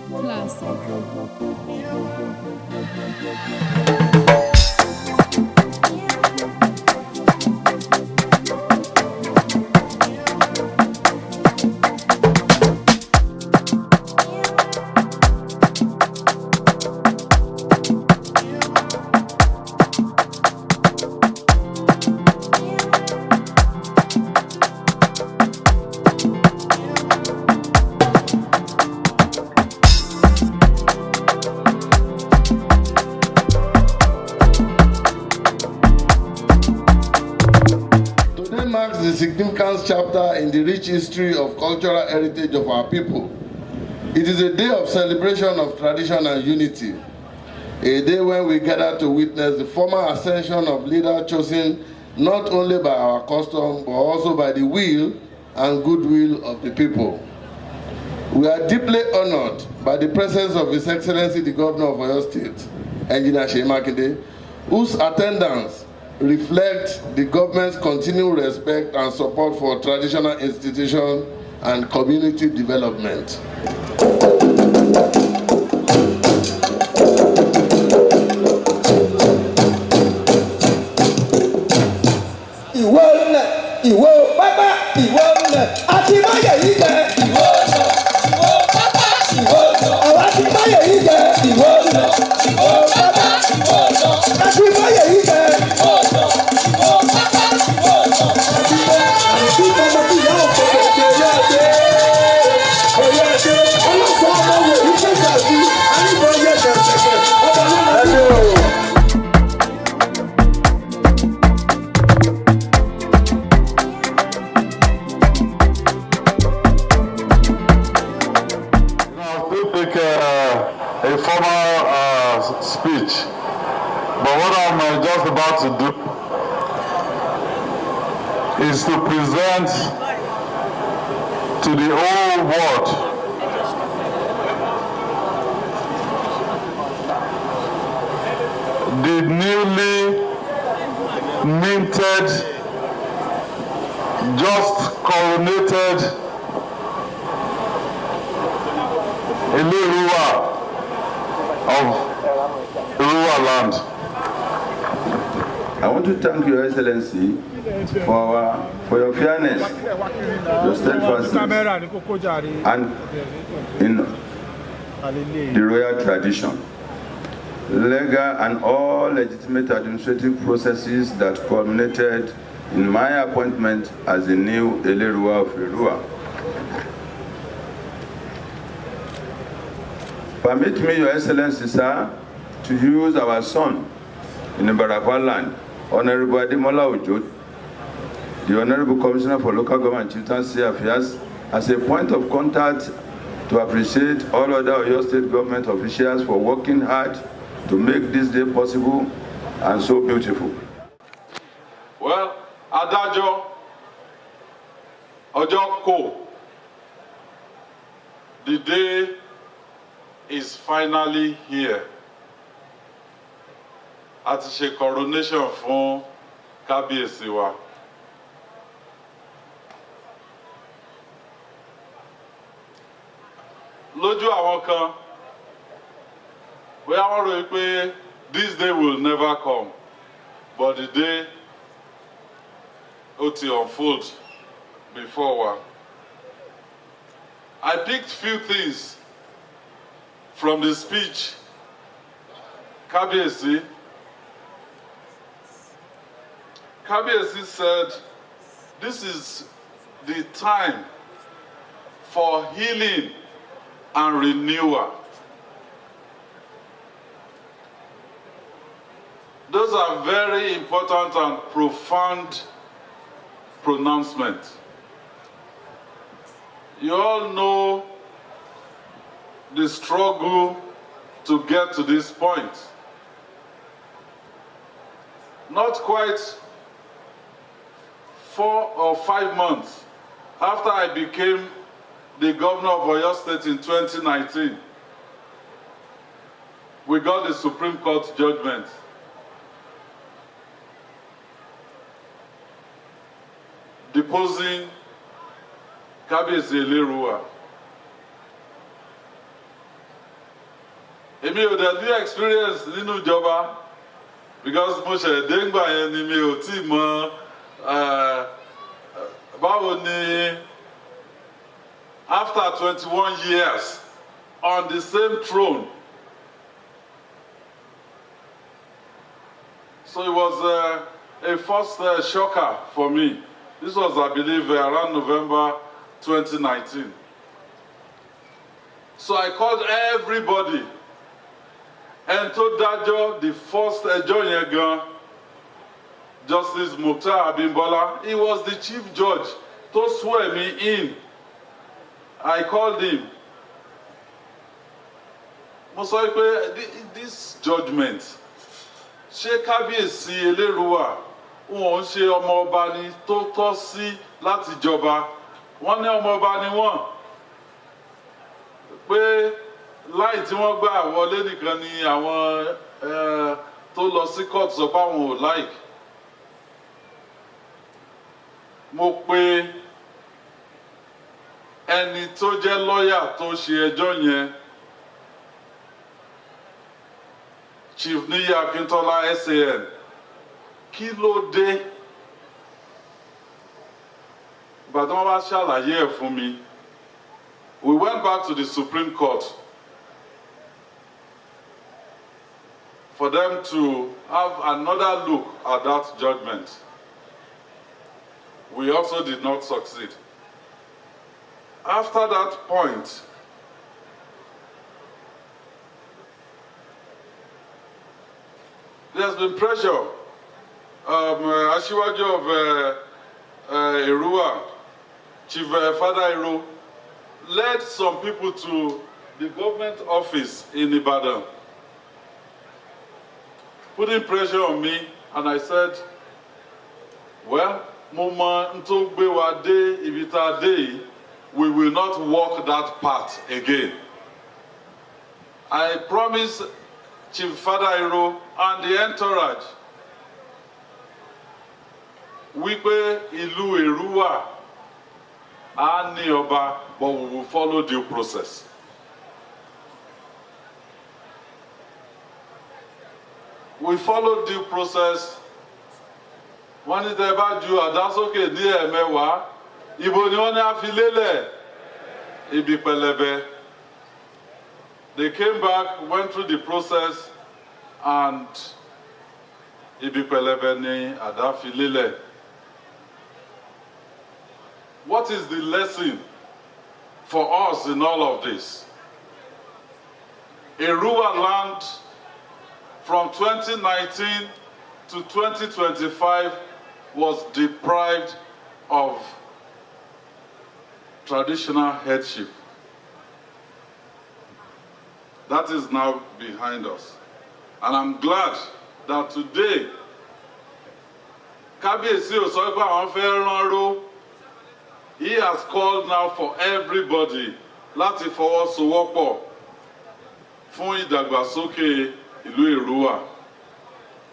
Classic. Marks the significant chapter in the rich history of cultural heritage of our people. It is a day of celebration of tradition and unity, a day when we gather to witness the formal ascension of leaders chosen not only by our custom but also by the will and goodwill of the people. We are deeply honored by the presence of His Excellency the Governor of Oyo State, Engineer Seyi Makinde, whose attendance reflect the government's continued respect and support for traditional institutions and community development. A formal speech, but what I'm just about to do is to present to the whole world the newly minted, just coronated Eleruwa of Eruwa land. I want to thank Your Excellency for your fairness, your steadfastness, and in the royal tradition, legal and all legitimate administrative processes that culminated in my appointment as the new Eleruwa of Eruwa. Permit me, Your Excellency, sir, to use our son in the Barakwa land, Honorable Adegbola Ojo, the Honorable Commissioner for Local Government and Chieftaincy Affairs, as a point of contact to appreciate all other Oyo State government officials for working hard to make this day possible and so beautiful. Well, Adebayo, Ajobo, the day is finally here. A ti ṣe coronation fún kábíyèsí wa. Lójú àwọn kan, bóyá wọ́n rò pé this day will never come, but the day ó ti unfold before wa. I picked few things from the speech. Kábíyèsí said, this is the time for healing and renewal. Those are very important and profound pronouncements. You all know the struggle to get to this point. Not quite 4 or 5 months after I became the governor of Oyo State in 2019, we got the Supreme Court judgment deposing Kábíyèsí Eleruwa èmi ò dẹ̀ ní experience nínú ìjọba because mo ṣẹ̀ dé ńgbà yẹn ni mi ò tí mọ báwo ni after 21 years on the same throne. So it was a first shocker for me. This was, I believe, around November 2019. So I called everybody and told Dajo the first ẹjọ́ yẹn gan, Justice Mukhtar Abimbola. He was the chief judge to swear me in. I called him. Mo sọ pé this judgment, ṣé kábíyèsí Eleruwa wọn ń ṣe ọmọ ọba ni tó tọ́ sí láti jọba? Wọ́n ní ọmọ ọba ni wọ́n, pé láì tí wọ́n gbà wọlé nìkan ni àwọn tó lọ sí court sọ pé àwọn ò like. Mo pe ẹni tó jẹ́ lọ́yà tó ṣe ẹjọ́ yẹn, Chief Niyi Akintola SAN. Kí ló dé? But wọ́n wá ṣàlàyé ẹ̀ fún mi. We went back to the Supreme Court for them to have another look at that judgment. We also did not succeed. After that point, there's been pressure. Ajobo of Eruwa, Chief Father Ero, led some people to the government office in Ibadan, putting pressure on me, and I said, well, mo mọ n tó gbé wa dé ibi tá a dé yìí, we will not walk that path again. I promise Chief Father Ero and the entourage wípé ìlú Eruwa á ní ọba, but we will follow due process. We follow due process. Wọ́n ní tẹ́ bá ju àdásókè ní ẹ̀mẹ́wàá, ibo ni wọ́n ní á fi lélẹ̀? Ibi pẹlẹbẹ. They came back, went through the process, and ibi pẹlẹbẹ ni àdá fi lélẹ̀. What is the lesson for us in all of this? Eruwa land from 2019 to 2025 was deprived of traditional headship. That is now behind us. And I'm glad that today, Kábíyèsí ò sọ pé àwọn fẹ́ rán ró. He has called now for everybody láti fọwọ́sowọ́pọ̀ fún ìdàgbàsókè ìlú Eruwa,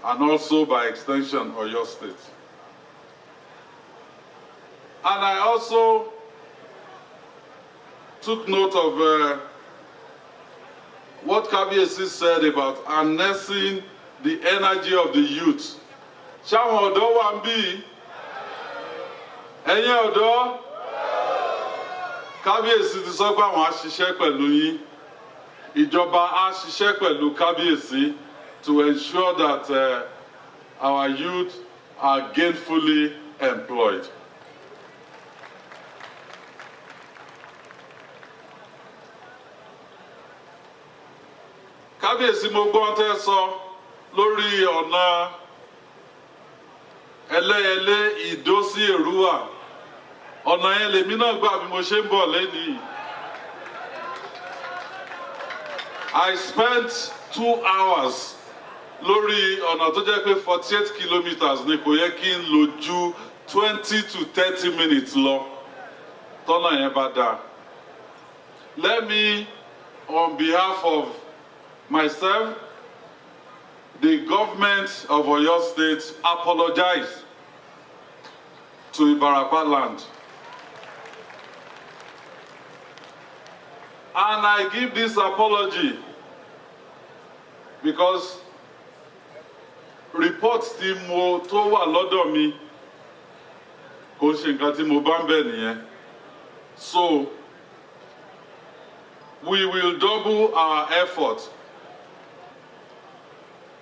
and also by extension Oyo State. And I also took note of what Kábíyèsí said about harnessing the energy of the youth. Ṣáwọn ọ̀dọ́ wà ń bí? Ẹ̀yin ọ̀dọ́? Kábíyèsí ti sọ pé àwọn á ṣiṣẹ́ pẹ̀lú yín. Ìjọba á ṣiṣẹ́ pẹ̀lú Kábíyèsí to ensure that our youth are gainfully employed. Kábíyèsí, mo gbọ́ tẹ́ sọ lórí ọ̀nà Ẹlẹ́yẹlé Ìdó sí Eruwa. Ọ̀nà yẹn lèmi náà gbà bí mo ṣe ń bọ̀ lẹ́nìí. I spent 2 hours lórí ọ̀nà tó jẹ́ pé 48 kilometers ni, kò yẹ kí n lò ju 20 to 30 minutes lọ tọ́nà yẹn bá dáa. Let me, on behalf of myself, the government of Oyo State, apologize to Ibarapa land. And I give this apology because report tí mo tó wà lọ́dọ̀ mi kò ṣe nǹkan tí mo bá ń bẹ̀ nìyẹn. So we will double our effort.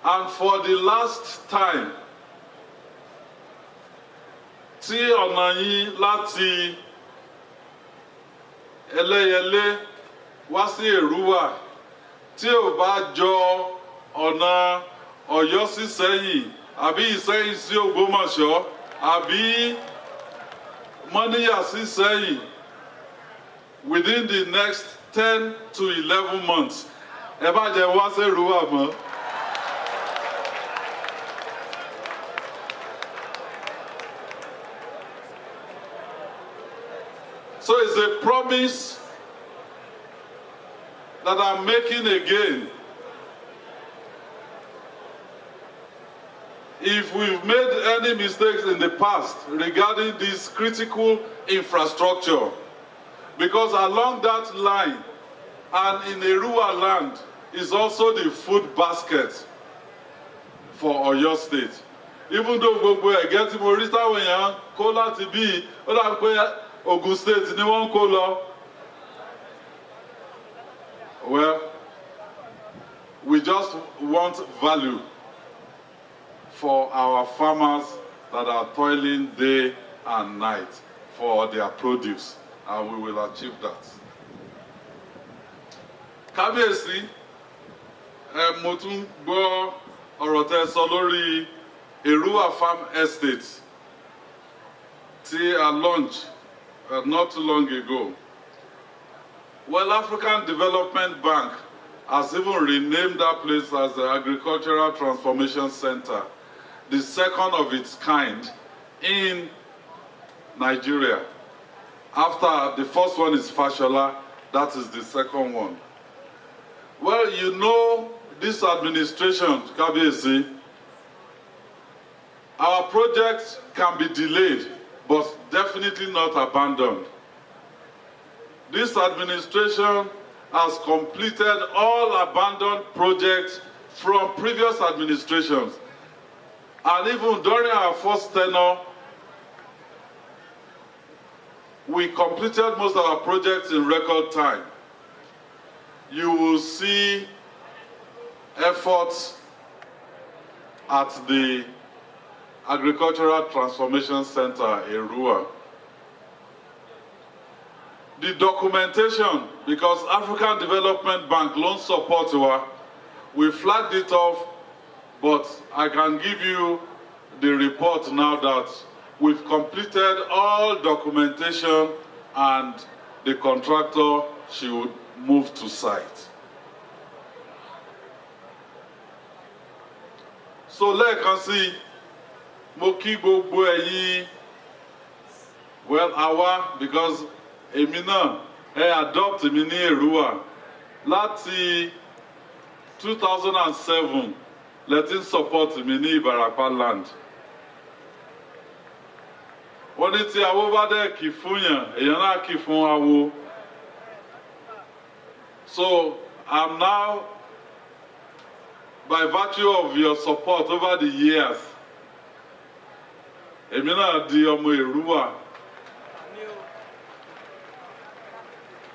And for the last time, tí ọ̀nà yín láti Ẹlẹ́yẹlé wá sí Èrúwà tí ò bá jọ ọ̀nà Ọ̀yọ́ sí Ìṣẹ́yìn àbí Ìṣẹ́yìn sí Ògbómọ̀ṣọ́ àbí Mọ́níyà sí Ìṣẹ́yìn within the next 10 to 11 months, ẹ bá jẹ́ wá sí Èrúwà mọ́. So it's a promise that I'm making again. If we've made any mistakes in the past regarding this critical infrastructure, because along that line and in Eruwa land is also the food basket for Oyo State. Even though gbogbo ẹ̀gẹ́ tí mo rí táwọn èèyàn kó láti bí ó dà pé Ogun State ni wọ́n kó lọ. Well, we just want value for our farmers that are toiling day and night for their produce, and we will achieve that. Kábíyèsí, mo tún gbọ́ ọ̀rọ̀ tẹ́ sọ lórí Eruwa Farm Estate tí a launch not too long ago. Well, African Development Bank has even renamed that place as the Agricultural Transformation Center, the second of its kind in Nigeria. After the first one is Fashola, that is the second one. Well, you know, this administration, Kabiyesi, our projects can be delayed, but definitely not abandoned. This administration has completed all abandoned projects from previous administrations. And even during our first tenure, we completed most of our projects in record time. You will see efforts at the Agricultural Transformation Center, Eruwa. The documentation, because African Development Bank loan support, we flagged it off, but I can give you the report now that we've completed all documentation and the contractor should move to site. So let's see. Mo kí gbogbo ẹ̀yin, well, àwa, because èmi náà adopt mi ní Eruwa láti 2007 letting support mi ní Ìbàràpá land. Wọ́n ní tí awo bá dẹ̀ kì fún yàn, èèyàn náà kì fún awo. So I'm now, by virtue of your support over the years, èmi náà di ọmọ Eruwa.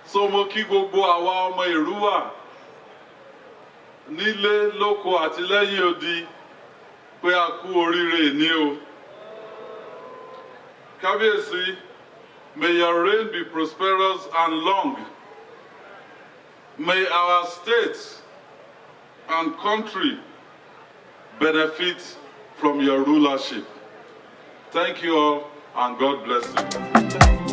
So mo kí gbogbo àwa ọmọ Eruwa nílé lóko àti lẹ́yìn odi pé a kú oríire ní o. Kábíyèsí, may your reign be prosperous and long. May our state and country benefit from your rulership. Thank you all, and God bless you.